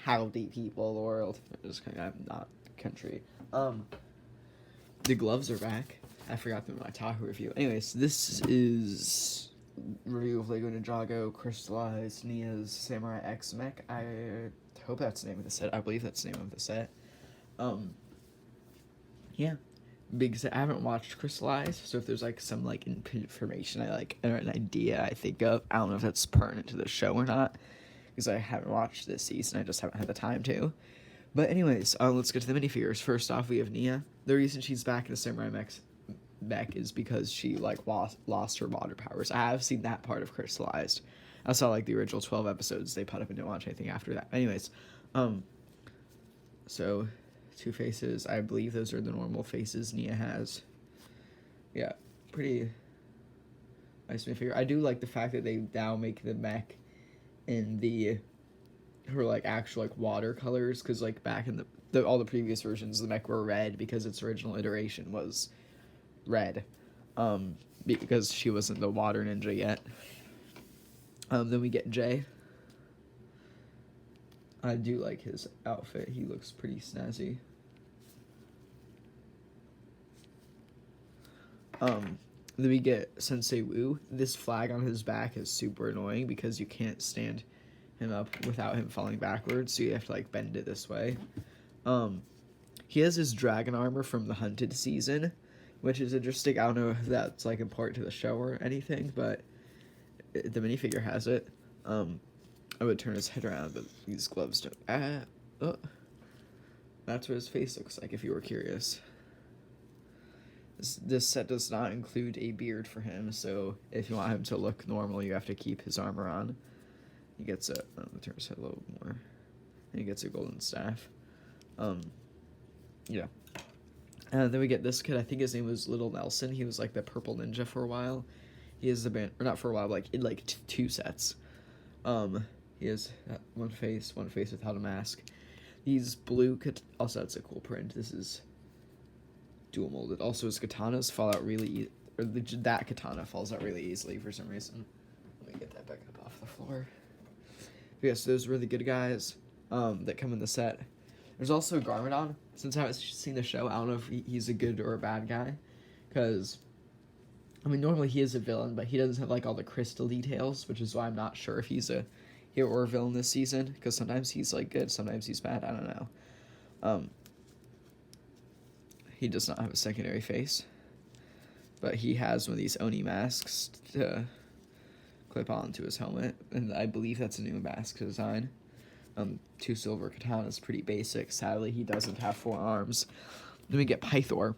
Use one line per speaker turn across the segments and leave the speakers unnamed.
howdy people of the world. Just kidding, I'm not country. The gloves are back. I forgot them in my Tahoe review. Anyways, this is review of Lego Ninjago Crystallized Nia's Samurai X MECH. I hope that's the name of the set. I believe that's the name of the set. Yeah. Big set. I haven't watched Crystallized, so if there's like some like information I like or an idea I think of, I don't know if that's pertinent to the show or not, because I haven't watched this season. I just haven't had the time to. But anyways, let's get to the minifigures. First off, we have Nia. The reason she's back in the Samurai mech is because she like lost her water powers. I have seen that part of Crystallized. I saw like the original 12 episodes they put up and didn't watch anything after that. Anyways, so two faces. I believe those are the normal faces Nia has. Yeah, pretty nice minifigure. I do like the fact that they now make the mech in her like actual like watercolors, because like back in all the previous versions the mech were red because its original iteration was red, because she wasn't the water ninja yet. Then we get Jay. I do like his outfit. He looks pretty snazzy. Then we get Sensei Wu. This flag on his back is super annoying because you can't stand him up without him falling backwards, so you have to like bend it this way. He has his dragon armor from the Hunted season, which is interesting. I don't know if that's like important to the show or anything, but the minifigure has it. I would turn his head around, but these gloves don't. That's what his face looks like if you were curious. This set does not include a beard for him, so if you want him to look normal, you have to keep his armor on. He gets a, turn his head a little more. And he gets a golden staff. Yeah. And then we get this kid. I think his name was Little Nelson. He was like the purple ninja for a while. He has the band, or not for a while, but like in like two sets. He has one face without a mask. These blue also that's a cool print. This is dual molded. Also, his katanas fall out really, that katana falls out really easily for some reason. Let me get that back up off the floor. But yes, those really good guys that come in the set. There's also Garmadon. Since I haven't seen the show, I don't know if he's a good or a bad guy, because I mean normally he is a villain, but he doesn't have like all the crystal details, which is why I'm not sure if he's a hero or a villain this season, because sometimes he's like good, sometimes he's bad. I don't know. He does not have a secondary face, but he has one of these Oni masks to clip onto his helmet, and I believe that's a new mask design. Two silver katanas, pretty basic. Sadly, he doesn't have 4 arms. Then we get Pythor.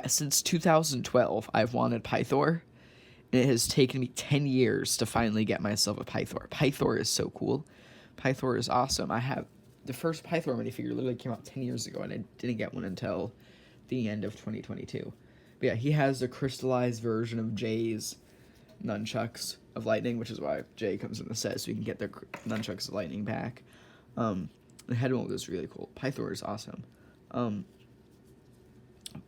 Since 2012, I've wanted Pythor, and it has taken me 10 years to finally get myself a Pythor. Pythor is so cool. Pythor is awesome. I have the first Pythor minifigure literally came out 10 years ago, and I didn't get one until the end of 2022. But yeah, he has a crystallized version of Jay's nunchucks of lightning, which is why Jay comes in the set, so you can get the nunchucks of lightning back. The head mold is really cool. Pythor is awesome.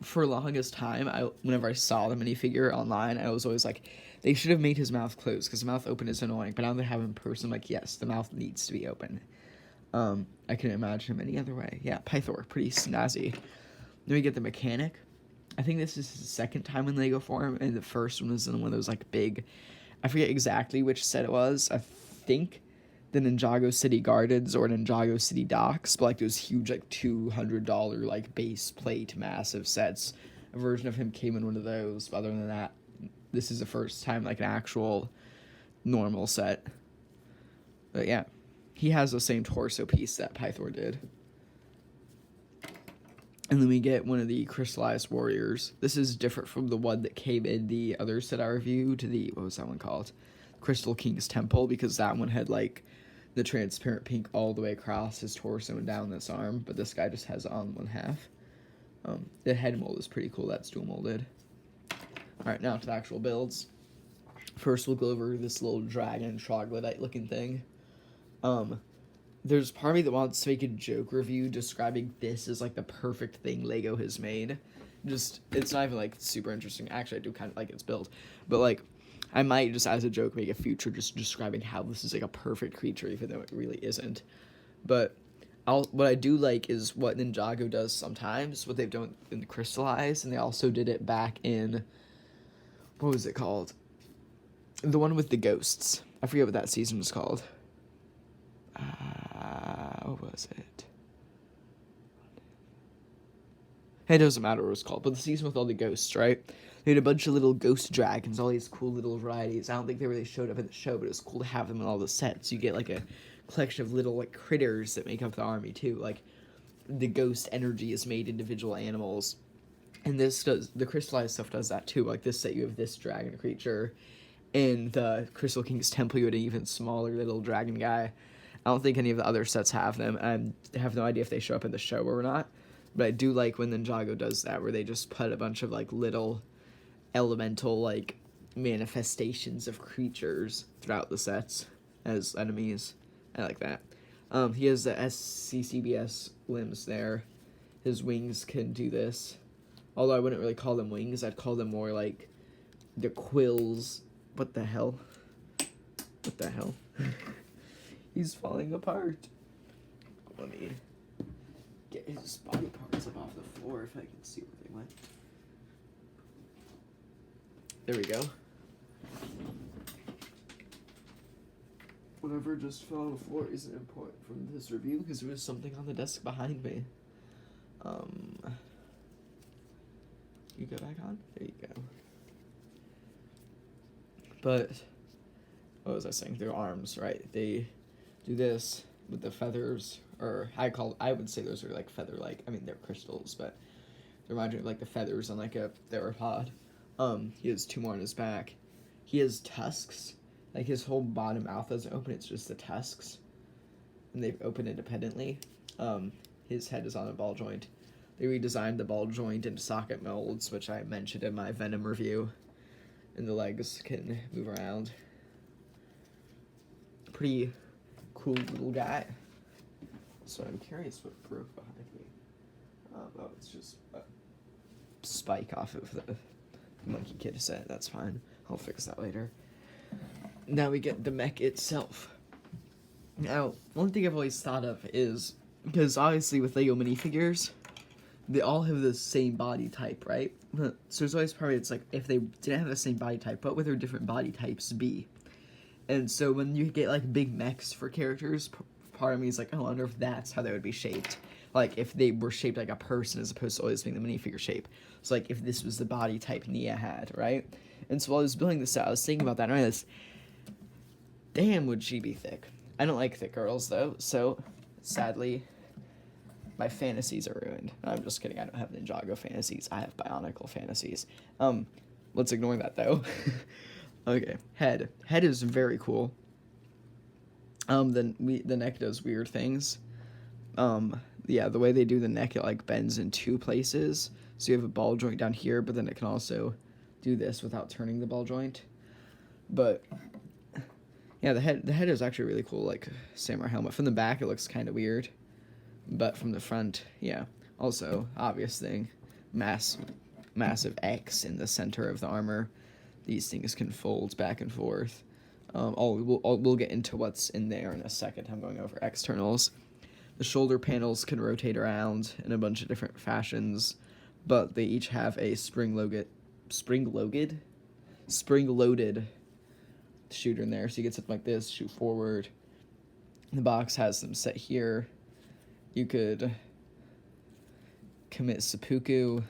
For the longest time, whenever I saw the minifigure online, I was always like, they should have made his mouth closed, because the mouth open is annoying. But now they have him in person, I'm like, yes, the mouth needs to be open. I couldn't imagine him any other way. Yeah, Pythor, pretty snazzy. Then we get the mechanic. I think this is his second time in Lego form, and the first one was in one of those like big, I forget exactly which set it was. I think the Ninjago City Gardens or Ninjago City Docks, but like those huge like $200 like base plate massive sets. A version of him came in one of those. But other than that, this is the first time like an actual normal set. But yeah, he has the same torso piece that Pythor did. And then we get one of the crystallized warriors. This is different from the one that came in the other set I reviewed, what was that one called? Crystal King's Temple, because that one had like the transparent pink all the way across his torso and down this arm, but this guy just has it on one half. The head mold is pretty cool. That's dual molded. Alright, now to the actual builds. First we'll go over this little dragon troglodyte looking thing. There's part of me that wants to make a joke review describing this as like the perfect thing Lego has made. Just, it's not even like super interesting. Actually, I do kind of like its build, but like I might just as a joke make a future just describing how this is like a perfect creature, even though it really isn't. But what I do like is what Ninjago does sometimes, what they've done in Crystallize, and they also did it back in, what was it called? The one with the ghosts. I forget what that season was called. What was it? It doesn't matter what it was called, but the season with all the ghosts, right? They had a bunch of little ghost dragons, all these cool little varieties. I don't think they really showed up in the show, but it was cool to have them in all the sets. You get like a collection of little like critters that make up the army too. Like the ghost energy is made individual animals, and this does the crystallized stuff does that too. Like this set, you have this dragon creature. In the Crystal King's Temple, you had an even smaller little dragon guy. I don't think any of the other sets have them. I have no idea if they show up in the show or not. But I do like when Ninjago does that, where they just put a bunch of like little elemental like manifestations of creatures throughout the sets as enemies. I like that. He has the SCCBS limbs there. His wings can do this. Although I wouldn't really call them wings. I'd call them more like the quills. What the hell? What the hell? He's falling apart. Let me get his body parts up off the floor if I can see where they went. There we go. Whatever just fell on the floor isn't important from this review because there was something on the desk behind me. You go back on? There you go. But what was I saying? Their arms, right? They do this with the feathers, or I would say those are like feather-like. I mean, they're crystals, but they remind me of like the feathers on like a theropod. He has 2 more on his back. He has tusks. Like his whole bottom mouth doesn't open; it's just the tusks, and they've opened independently. His head is on a ball joint. They redesigned the ball joint into socket molds, which I mentioned in my Venom review. And the legs can move around. Pretty cool little guy. So I'm curious what broke behind me. Oh, it's just a spike off of the Monkey Kid set. That's fine. I'll fix that later. Now we get the mech itself. Now, one thing I've always thought of is, because obviously with LEGO minifigures, they all have the same body type, right? So there's always probably, it's like, if they didn't have the same body type, what would their different body types be? And so when you get, like, big mechs for characters, part of me is like, oh, I wonder if that's how they would be shaped. Like, if they were shaped like a person as opposed to always being the minifigure shape. So, like, if this was the body type Nia had, right? And so while I was building this out, I was thinking about that, and I was, damn, would she be thick. I don't like thick girls, though, so, sadly, my fantasies are ruined. I'm just kidding, I don't have Ninjago fantasies. I have Bionicle fantasies. Let's ignore that, though. Okay, head. Head is very cool. The neck does weird things. Yeah, the way they do the neck, it, like, bends in 2 places. So you have a ball joint down here, but then it can also do this without turning the ball joint. But, yeah, the head is actually really cool, like, samurai helmet. From the back, it looks kind of weird. But from the front, yeah. Also, obvious thing, massive X in the center of the armor. These things can fold back and forth. We'll get into what's in there in a second. I'm going over externals. The shoulder panels can rotate around in a bunch of different fashions, but they each have a spring-loaded shooter in there. So you get something like this, shoot forward. The box has them set here. You could commit seppuku,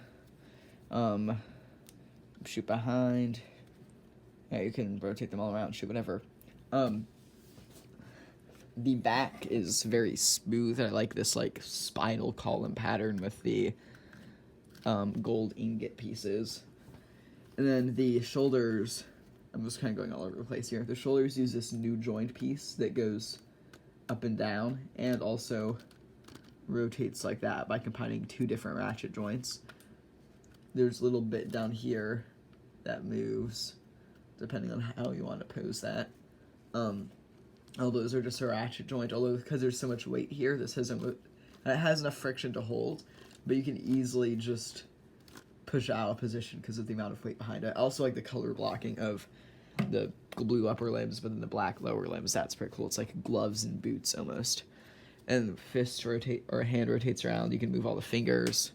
shoot behind. Yeah, you can rotate them all around, shoot whatever. The back is very smooth. I like this like spinal column pattern with the gold ingot pieces. And then the shoulders, I'm just kind of going all over the place here. The shoulders use this new joint piece that goes up and down and also rotates like that by combining 2 different ratchet joints. There's a little bit down here that moves depending on how you want to pose that. Elbows are just a ratchet joint, although because there's so much weight here, this it has enough friction to hold, but you can easily just push out of position because of the amount of weight behind it. I also like the color blocking of the blue upper limbs, but then the black lower limbs. That's pretty cool. It's like gloves and boots almost. and fist rotate or hand rotates around. You can move all the fingers.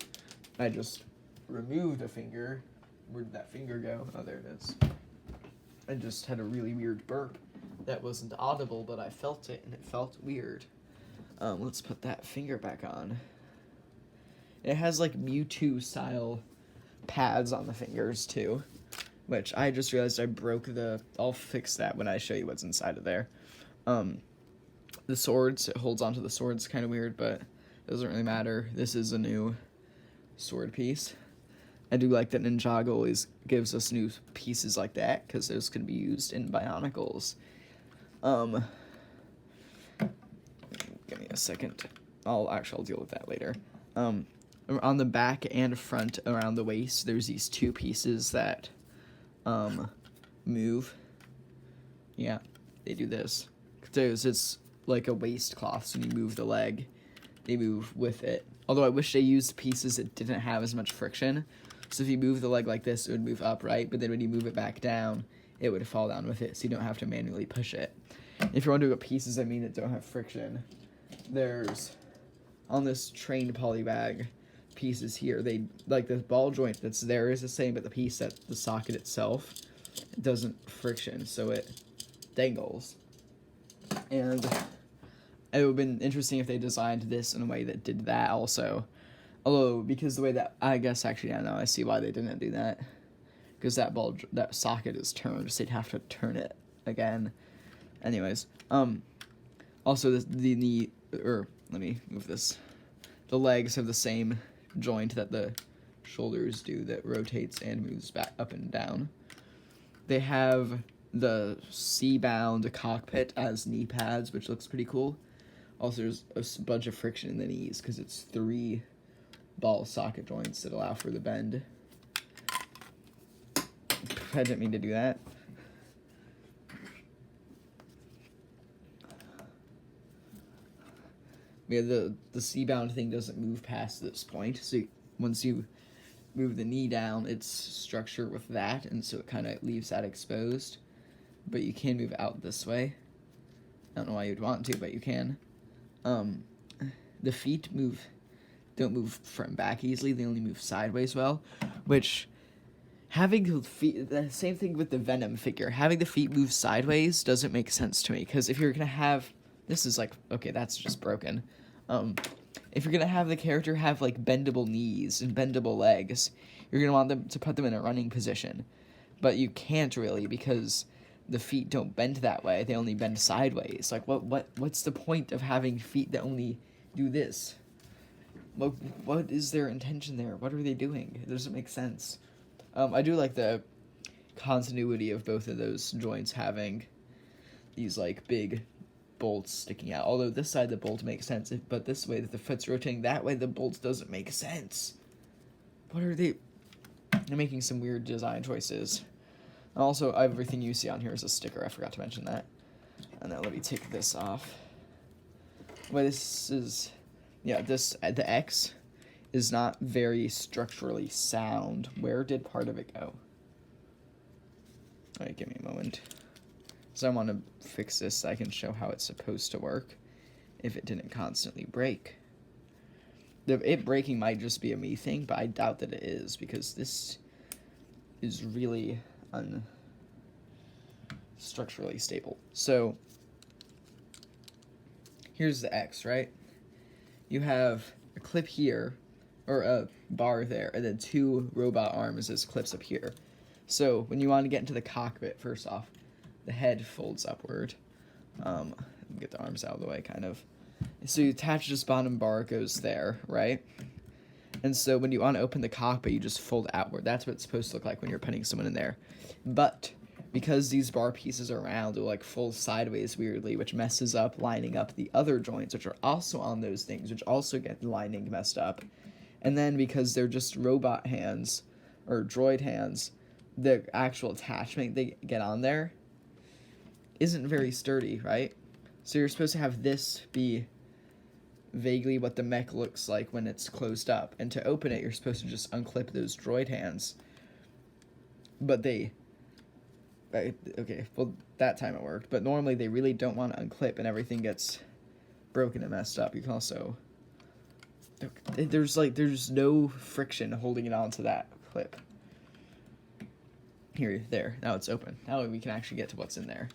I just removed a finger. Where did that finger go? Oh, there it is. I just had a really weird burp that wasn't audible, but I felt it, and it felt weird. Let's put that finger back on. It has like Mewtwo style pads on the fingers too, which I just realized I broke the. I'll fix that when I show you what's inside of there. The swords, it holds onto the swords, kind of weird, but it doesn't really matter. This is a new sword piece. I do like that Ninjago always gives us new pieces like that, because those can be used in Bionicles. Give me a second. I'll deal with that later. On the back and front around the waist, there's these two pieces that move. Yeah, they do this. It's like a waistcloth, so when you move the leg, they move with it. Although I wish they used pieces that didn't have as much friction. So if you move the leg like this, it would move upright, but then when you move it back down, it would fall down with it, so you don't have to manually push it. If you're wondering what pieces I mean that don't have friction, there's, on this trained polybag, pieces here, they, like the ball joint that's there is the same, but the piece that the socket itself doesn't friction, so it dangles. And it would have been interesting if they designed this in a way that did that also. Although, because the way that, I guess actually, I know, I see why they didn't do that. Because that socket is turned, so they'd have to turn it again. Anyways, also let me move this. The legs have the same joint that the shoulders do that rotates and moves back up and down. They have the C-bound cockpit as knee pads, which looks pretty cool. Also, there's a bunch of friction in the knees because it's 3 ball socket joints that allow for the bend. I didn't mean to do that. Yeah, the C-bound thing doesn't move past this point, so once you move the knee down, it's structured with that, and so it kind of leaves that exposed. But you can move out this way. I don't know why you'd want to, but you can. The feet don't move front and back easily, they only move sideways well, which, having the feet, the same thing with the Venom figure, having the feet move sideways doesn't make sense to me, because if you're gonna have, this is like, okay, that's just broken. If you're gonna have the character have like bendable knees and bendable legs, you're gonna want them to put them in a running position, but you can't really, because the feet don't bend that way, they only bend sideways. Like, what's the point of having feet that only do this? What is their intention there? What are they doing? It doesn't make sense. I do like the continuity of both of those joints having these like big bolts sticking out. Although this side the bolt makes sense, but this way that the foot's rotating, that way the bolt doesn't make sense. What are they? They're making some weird design choices. Also, everything you see on here is a sticker. I forgot to mention that. And now let me take this off. Well, this is, yeah, the X is not very structurally sound. Where did part of it go? Alright, give me a moment. So I want to fix this so I can show how it's supposed to work if it didn't constantly break. It breaking might just be a me thing, but I doubt that it is, because this is really structurally stable. So here's the X, right? You have a clip here, or a bar there, and then 2 robot arms as clips up here. So when you want to get into the cockpit, first off, the head folds upward. Get the arms out of the way, kind of. So you attach this bottom bar, it goes there, right? And so when you want to open the cockpit, you just fold outward. That's what it's supposed to look like when you're putting someone in there. But because these bar pieces are round, they'll like fold sideways weirdly, which messes up lining up the other joints, which are also on those things, which also get lining messed up. And then because they're just robot hands, or droid hands, the actual attachment they get on there isn't very sturdy, right? So you're supposed to have this be vaguely what the mech looks like when it's closed up. And to open it, you're supposed to just unclip those droid hands. But okay, well, that time it worked. But normally they really don't want to unclip, and everything gets broken and messed up. You can also... There's no friction holding it onto that clip. Here, there. Now it's open. Now we can actually get to what's in there.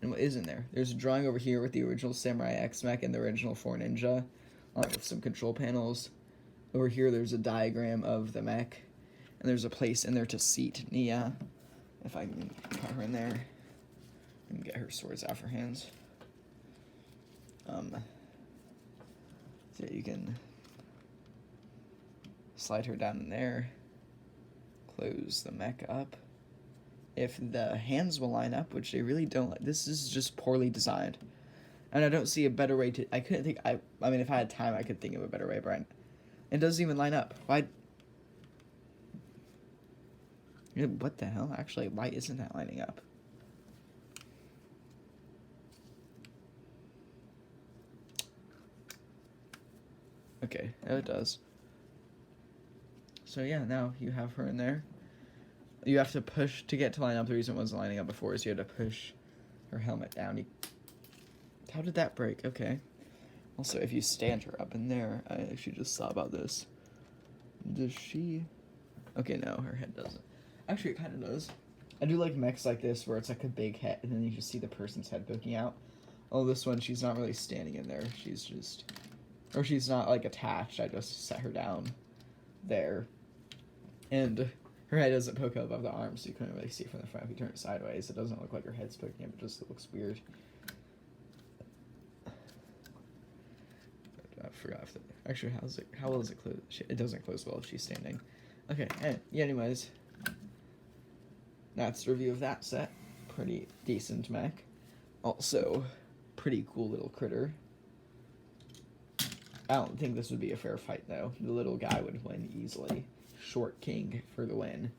And what is in there? There's a drawing over here with the original Samurai X mech and the original 4 Ninja, along with some control panels. Over here, there's a diagram of the mech, and there's a place in there to seat Nia. If I can put her in there and get her swords out of her hands. So you can slide her down in there, close the mech up. If the hands will line up, which they really don't, this is just poorly designed. And I don't see a better way to, I mean, if I had time, I could think of a better way, Brian. It doesn't even line up. Why? What the hell? Actually, why isn't that lining up? Okay, now it does. So yeah, now you have her in there. You have to push to get to line up. The reason it wasn't lining up before is you had to push her helmet down. How did that break? Okay. Also, if you stand her up in there, I actually just thought about this. Does she... Okay, no, her head doesn't. Actually, it kind of does. I do like mechs like this where it's like a big head and then you just see the person's head poking out. Oh, this one, she's not really standing in there. She's just... Or she's not, like, attached. I just set her down there. And her head doesn't poke up above the arm, so you couldn't really see it from the front. If you turn it sideways, it doesn't look like her head's poking up. It just looks weird. I forgot if actually, how well does it close? It doesn't close well if she's standing. Okay, yeah, anyways. That's the review of that set. Pretty decent mech. Also, pretty cool little critter. I don't think this would be a fair fight, though. The little guy would win easily. Short king for the win.